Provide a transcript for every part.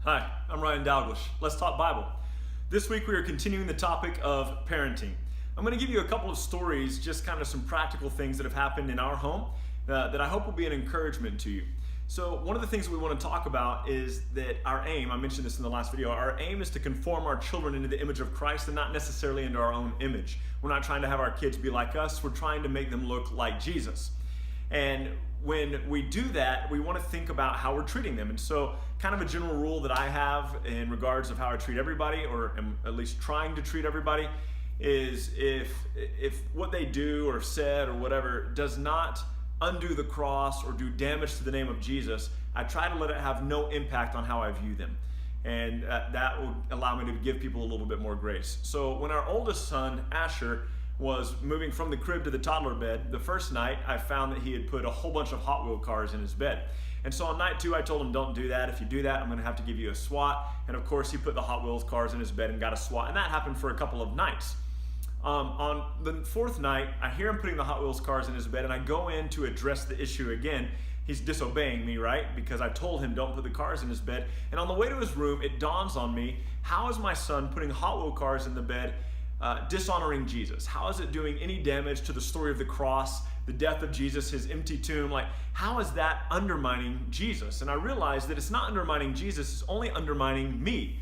Hi, I'm Ryan Dalgliesh. Let's talk Bible. This week we are continuing the topic of parenting. I'm going to give you a couple of stories, just kind of some practical things that have happened in our home that I hope will be an encouragement to you. So one of the things that we want to talk about is that our aim, I mentioned this in the last video, our aim is to conform our children into the image of Christ and not necessarily into our own image. We're not trying to have our kids be like us, we're trying to make them look like Jesus. And when we do that, we want to think about how we're treating them. And so kind of a general rule that I have in regards of how I treat everybody, or am at least trying to treat everybody, is if what they do or said or whatever does not undo the cross or do damage to the name of Jesus, I try to let it have no impact on how I view them. And that will allow me to give people a little bit more grace. So when our oldest son, Asher, was moving from the crib to the toddler bed, the first night I found that he had put a whole bunch of Hot Wheel cars in his bed. And so on night 2 I told him, don't do that. If you do that, I'm going to have to give you a swat. And of course he put the Hot Wheels cars in his bed and got a swat. And that happened for a couple of nights. On the 4th night, I hear him putting the Hot Wheels cars in his bed, and I go in to address the issue again. He's disobeying me, right? Because I told him don't put the cars in his bed. And on the way to his room, it dawns on me, how is my son putting Hot Wheel cars in the bed dishonoring Jesus? How is it doing any damage to the story of the cross, the death of Jesus, his empty tomb? Like, how is that undermining Jesus? And I realized that it's not undermining Jesus, it's only undermining me.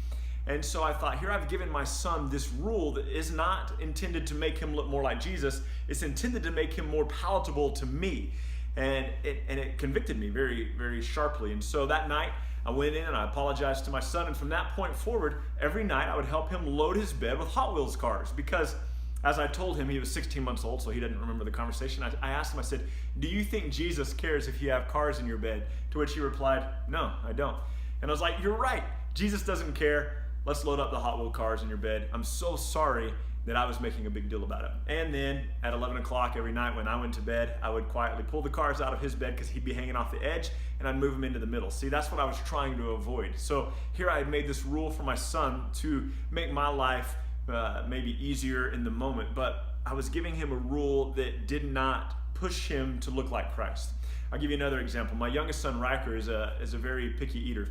And so I thought, here I've given my son this rule that is not intended to make him look more like Jesus, it's intended to make him more palatable to me. And it convicted me very, very sharply. And so that night, I went in and I apologized to my son, and from that point forward, every night I would help him load his bed with Hot Wheels cars, because as I told him, he was 16 months old, so he didn't remember the conversation. I asked him, I said, do you think Jesus cares if you have cars in your bed? To which he replied, no, I don't. And I was like, you're right, Jesus doesn't care. Let's load up the Hot Wheel cars in your bed. I'm so sorry that I was making a big deal about it. And then at 11 o'clock every night when I went to bed, I would quietly pull the cars out of his bed because he'd be hanging off the edge, and I'd move him into the middle. See, that's what I was trying to avoid. So here I had made this rule for my son to make my life maybe easier in the moment, but I was giving him a rule that did not push him to look like Christ. I'll give you another example. My youngest son, Riker, is a very picky eater.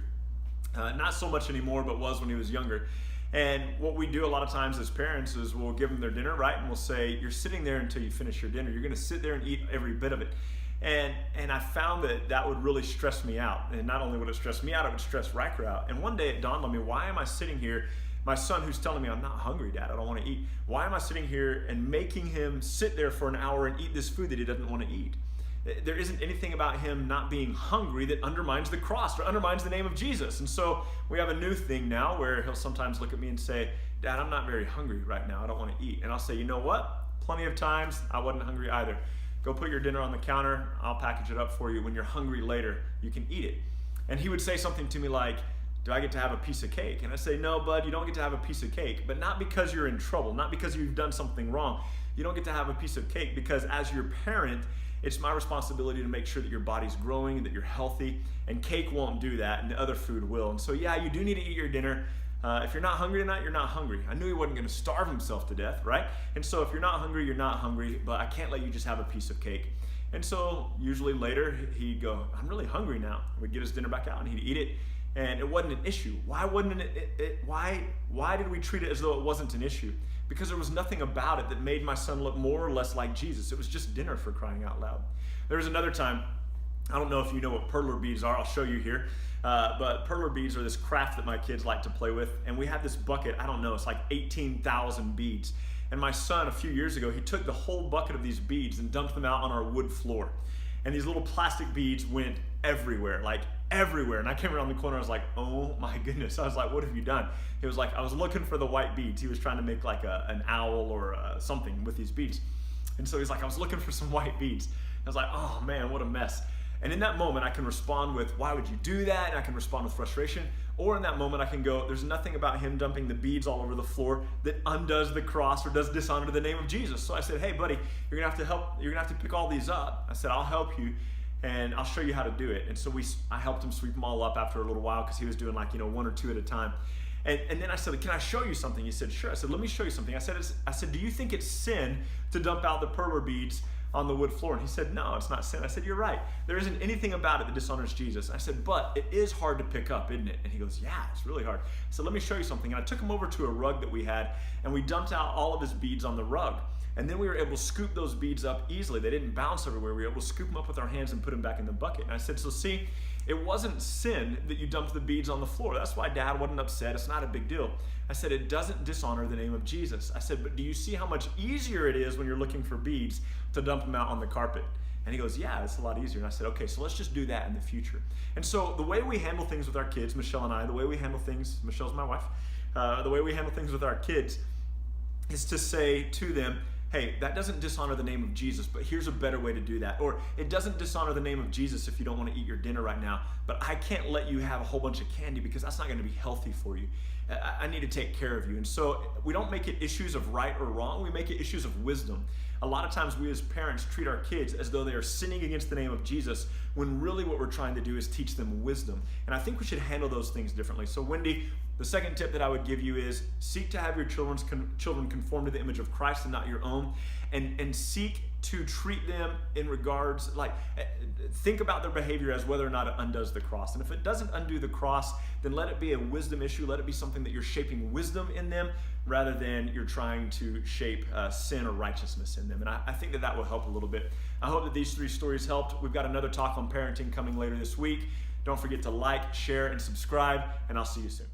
Not so much anymore, but was when he was younger. And what we do a lot of times as parents is we'll give them their dinner, right? And we'll say, you're sitting there until you finish your dinner. You're going to sit there and eat every bit of it. And I found that would really stress me out. And not only would it stress me out, it would stress Riker out. And one day it dawned on me, why am I sitting here? My son, who's telling me, I'm not hungry, Dad, I don't want to eat. Why am I sitting here and making him sit there for an hour and eat this food that he doesn't want to eat? There isn't anything about him not being hungry that undermines the cross or undermines the name of Jesus. And so we have a new thing now where he'll sometimes look at me and say, Dad, I'm not very hungry right now. I don't want to eat. And I'll say, you know what? Plenty of times I wasn't hungry either. Go put your dinner on the counter. I'll package it up for you. When you're hungry later, you can eat it. And he would say something to me like, do I get to have a piece of cake? And I say, no, bud, you don't get to have a piece of cake, but not because you're in trouble, not because you've done something wrong. You don't get to have a piece of cake because as your parent, it's my responsibility to make sure that your body's growing and that you're healthy, and cake won't do that, and the other food will. And so yeah, you do need to eat your dinner. If you're not hungry tonight, you're not hungry. I knew he wasn't going to starve himself to death, right? And so if you're not hungry, you're not hungry, but I can't let you just have a piece of cake. And so usually later he'd go, I'm really hungry now. We'd get his dinner back out and he'd eat it, and it wasn't an issue. Why wasn't why did we treat it as though it wasn't an issue? Because there was nothing about it that made my son look more or less like Jesus. It was just dinner, for crying out loud. There was another time, I don't know if you know what perler beads are, I'll show you here, but perler beads are this craft that my kids like to play with, and we had this bucket, I don't know, it's like 18,000 beads. And my son, a few years ago, he took the whole bucket of these beads and dumped them out on our wood floor. And these little plastic beads went everywhere, like everywhere. And I came around the corner, I was like, oh my goodness. I was like, what have you done? He was like, I was looking for the white beads. He was trying to make like an owl or something with these beads. And so he's like, I was looking for some white beads. I was like, oh man, what a mess. And in that moment, I can respond with, why would you do that? And I can respond with frustration. Or in that moment, I can go, there's nothing about him dumping the beads all over the floor that undoes the cross or does dishonor to the name of Jesus. So I said, hey buddy, you're gonna have to help, you're gonna have to pick all these up. I said, I'll help you and I'll show you how to do it. And so I helped him sweep them all up after a little while because he was doing like, 1 or 2 at a time. And then I said, can I show you something? He said, sure. I said, let me show you something. I said, do you think it's sin to dump out the perler beads on the wood floor. And he said, no, it's not sin. I said, you're right. There isn't anything about it that dishonors Jesus. I said, but it is hard to pick up, isn't it? And he goes, yeah, it's really hard. I said, let me show you something. And I took him over to a rug that we had, and we dumped out all of his beads on the rug. And then we were able to scoop those beads up easily. They didn't bounce everywhere. We were able to scoop them up with our hands and put them back in the bucket. And I said, so see, it wasn't sin that you dumped the beads on the floor. That's why Dad wasn't upset. It's not a big deal. I said, it doesn't dishonor the name of Jesus. I said, but do you see how much easier it is when you're looking for beads to dump them out on the carpet? And he goes, yeah, it's a lot easier. And I said, okay, so let's just do that in the future. And so the way we handle things with our kids, Michelle and I, the way we handle things, Michelle's my wife, the way we handle things with our kids is to say to them, hey, that doesn't dishonor the name of Jesus, but here's a better way to do that. Or it doesn't dishonor the name of Jesus if you don't want to eat your dinner right now, but I can't let you have a whole bunch of candy because that's not going to be healthy for you. I need to take care of you. And so we don't make it issues of right or wrong, we make it issues of wisdom. A lot of times we as parents treat our kids as though they are sinning against the name of Jesus, when really what we're trying to do is teach them wisdom. And I think we should handle those things differently. So Wendy, the second tip that I would give you is seek to have your children conform to the image of Christ and not your own, and seek to treat them in regards, like, think about their behavior as whether or not it undoes the cross. And if it doesn't undo the cross, then let it be a wisdom issue. Let it be something that you're shaping wisdom in them rather than you're trying to shape sin or righteousness in them. And I think that that will help a little bit. I hope that these 3 stories helped. We've got another talk on parenting coming later this week. Don't forget to like, share, and subscribe, and I'll see you soon.